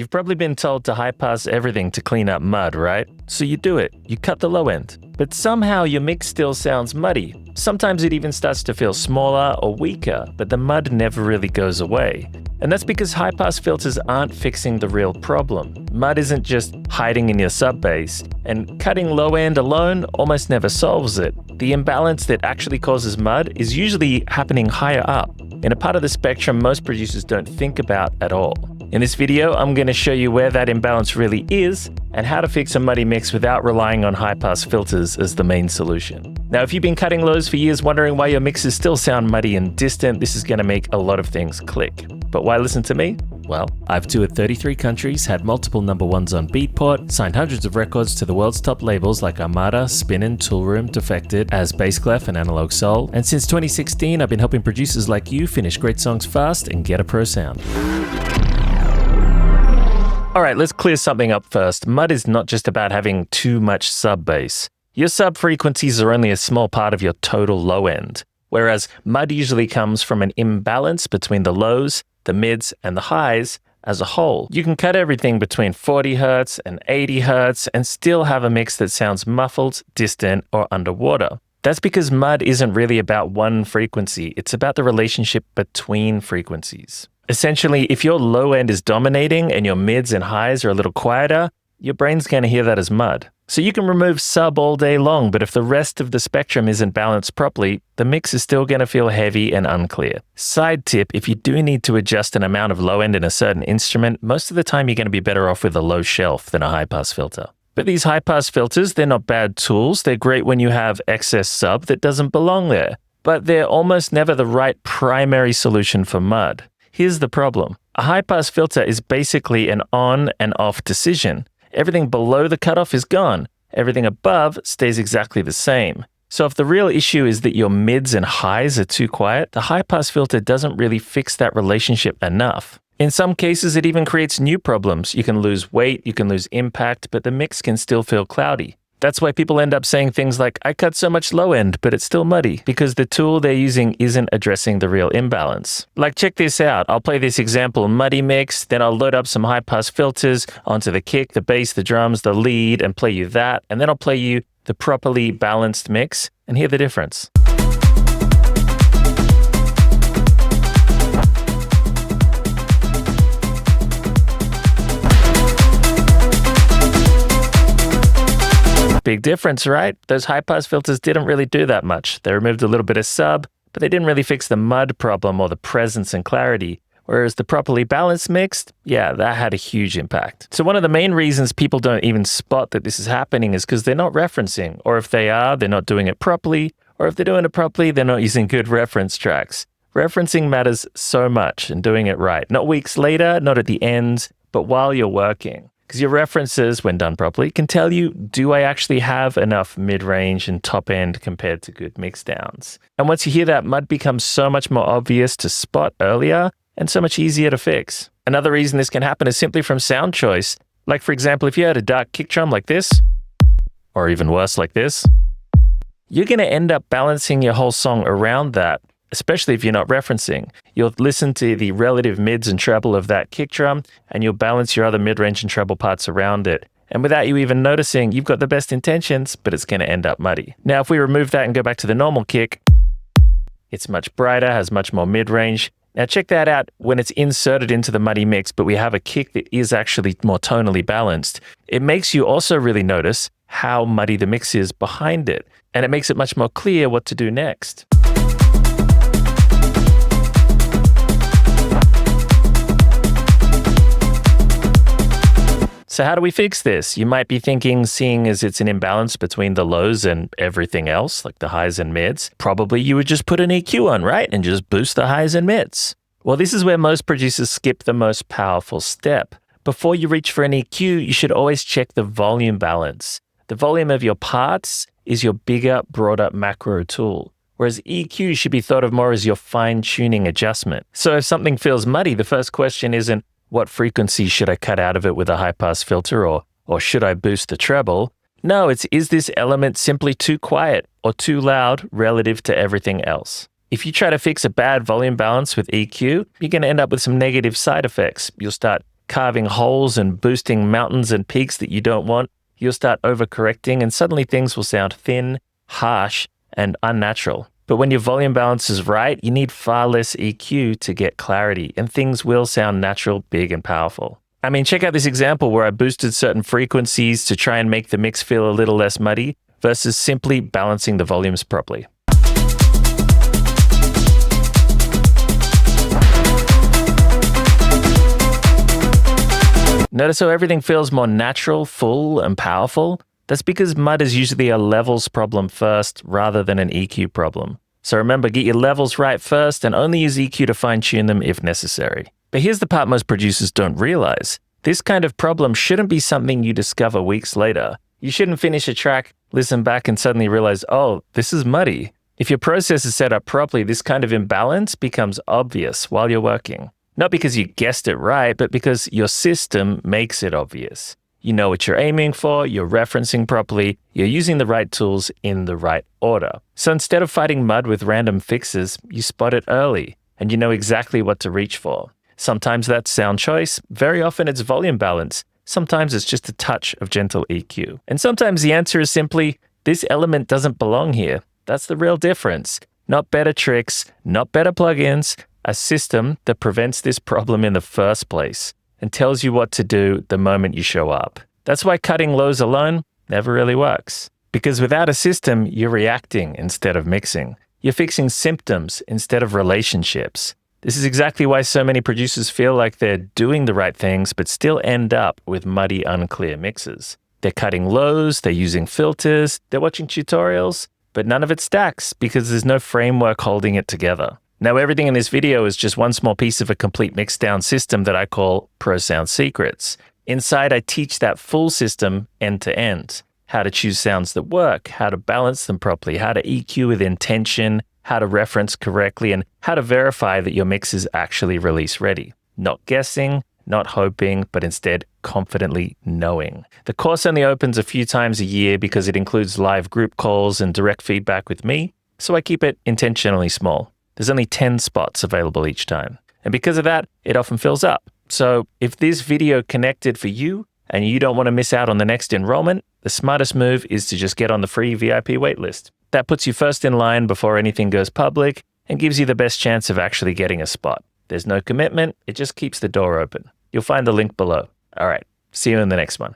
You've probably been told to high-pass everything to clean up mud, right? So you do it. You cut the low end. But somehow your mix still sounds muddy. Sometimes it even starts to feel smaller or weaker, but the mud never really goes away. And that's because high-pass filters aren't fixing the real problem. Mud isn't just hiding in your sub-bass, and cutting low end alone almost never solves it. The imbalance that actually causes mud is usually happening higher up, in a part of the spectrum most producers don't think about at all. In this video, I'm going to show you where that imbalance really is and how to fix a muddy mix without relying on high-pass filters as the main solution. Now, if you've been cutting lows for years wondering why your mixes still sound muddy and distant, this is going to make a lot of things click. But why listen to me? Well, I've toured 33 countries, had multiple number ones on Beatport, signed hundreds of records to the world's top labels like Armada, Spinnin', Toolroom, Defected, as Bassclef and Analog Soul, and since 2016 I've been helping producers like you finish great songs fast and get a pro sound. Alright, let's clear something up first. Mud is not just about having too much sub-bass. Your sub-frequencies are only a small part of your total low end, whereas mud usually comes from an imbalance between the lows, the mids, and the highs as a whole. You can cut everything between 40 Hz and 80 Hz and still have a mix that sounds muffled, distant, or underwater. That's because mud isn't really about one frequency, it's about the relationship between frequencies. Essentially, if your low end is dominating and your mids and highs are a little quieter, your brain's going to hear that as mud. So you can remove sub all day long, but if the rest of the spectrum isn't balanced properly, the mix is still going to feel heavy and unclear. Side tip, if you do need to adjust an amount of low end in a certain instrument, most of the time you're going to be better off with a low shelf than a high-pass filter. But these high-pass filters, they're not bad tools. They're great when you have excess sub that doesn't belong there. But they're almost never the right primary solution for mud. Here's the problem. A high-pass filter is basically an on and off decision. Everything below the cutoff is gone. Everything above stays exactly the same. So if the real issue is that your mids and highs are too quiet, the high-pass filter doesn't really fix that relationship enough. In some cases, it even creates new problems. You can lose weight, you can lose impact, but the mix can still feel cloudy. That's why people end up saying things like, I cut so much low end, but it's still muddy, because the tool they're using isn't addressing the real imbalance. Like, check this out. I'll play this example muddy mix, then I'll load up some high-pass filters onto the kick, the bass, the drums, the lead, and play you that, and then I'll play you the properly balanced mix, and hear the difference. Big difference, right? Those high-pass filters didn't really do that much. They removed a little bit of sub, but they didn't really fix the mud problem or the presence and clarity. Whereas the properly balanced mixed, yeah, that had a huge impact. So one of the main reasons people don't even spot that this is happening is because they're not referencing, or if they are, they're not doing it properly, or if they're doing it properly, they're not using good reference tracks. Referencing matters so much and doing it right. Not weeks later, not at the end, but while you're working. Because your references, when done properly, can tell you, do I actually have enough mid-range and top end compared to good mixdowns? And once you hear that, mud becomes so much more obvious to spot earlier and so much easier to fix. Another reason this can happen is simply from sound choice. Like, for example, if you had a dark kick drum like this, or even worse like this, you're going to end up balancing your whole song around that, especially if you're not referencing. You'll listen to the relative mids and treble of that kick drum, and you'll balance your other mid-range and treble parts around it. And without you even noticing, you've got the best intentions, but it's going to end up muddy. Now, if we remove that and go back to the normal kick, it's much brighter, has much more mid-range. Now check that out when it's inserted into the muddy mix, but we have a kick that is actually more tonally balanced. It makes you also really notice how muddy the mix is behind it, and it makes it much more clear what to do next. So how do we fix this? You might be thinking, seeing as it's an imbalance between the lows and everything else, like the highs and mids, probably you would just put an EQ on, right? And just boost the highs and mids. Well, this is where most producers skip the most powerful step. Before you reach for an EQ, you should always check the volume balance. The volume of your parts is your bigger, broader macro tool, whereas EQ should be thought of more as your fine-tuning adjustment. So if something feels muddy, the first question isn't, what frequency should I cut out of it with a high-pass filter, or should I boost the treble? No, it's, is this element simply too quiet or too loud relative to everything else? If you try to fix a bad volume balance with EQ, you're going to end up with some negative side effects. You'll start carving holes and boosting mountains and peaks that you don't want, you'll start overcorrecting and suddenly things will sound thin, harsh, and unnatural. But when your volume balance is right, you need far less EQ to get clarity, and things will sound natural, big, and powerful. I mean, check out this example where I boosted certain frequencies to try and make the mix feel a little less muddy versus simply balancing the volumes properly. Notice how everything feels more natural, full, and powerful? That's because mud is usually a levels problem first rather than an EQ problem. So remember, get your levels right first and only use EQ to fine-tune them if necessary. But here's the part most producers don't realize. This kind of problem shouldn't be something you discover weeks later. You shouldn't finish a track, listen back, and suddenly realize, oh, this is muddy. If your process is set up properly, this kind of imbalance becomes obvious while you're working. Not because you guessed it right, but because your system makes it obvious. You know what you're aiming for, you're referencing properly, you're using the right tools in the right order. So instead of fighting mud with random fixes, you spot it early, and you know exactly what to reach for. Sometimes that's sound choice, very often it's volume balance, sometimes it's just a touch of gentle EQ. And sometimes the answer is simply, this element doesn't belong here. That's the real difference. Not better tricks, not better plugins, a system that prevents this problem in the first place and tells you what to do the moment you show up. That's why cutting lows alone never really works. Because without a system, you're reacting instead of mixing. You're fixing symptoms instead of relationships. This is exactly why so many producers feel like they're doing the right things but still end up with muddy, unclear mixes. They're cutting lows, they're using filters, they're watching tutorials, but none of it stacks because there's no framework holding it together. Now, everything in this video is just one small piece of a complete mixdown system that I call Pro Sound Secrets. Inside, I teach that full system end to end. How to choose sounds that work, how to balance them properly, how to EQ with intention, how to reference correctly, and how to verify that your mix is actually release ready. Not guessing, not hoping, but instead confidently knowing. The course only opens a few times a year because it includes live group calls and direct feedback with me, so I keep it intentionally small. There's only 10 spots available each time. And because of that, it often fills up. So if this video connected for you and you don't want to miss out on the next enrollment, the smartest move is to just get on the free VIP waitlist. That puts you first in line before anything goes public and gives you the best chance of actually getting a spot. There's no commitment, it just keeps the door open. You'll find the link below. All right, see you in the next one.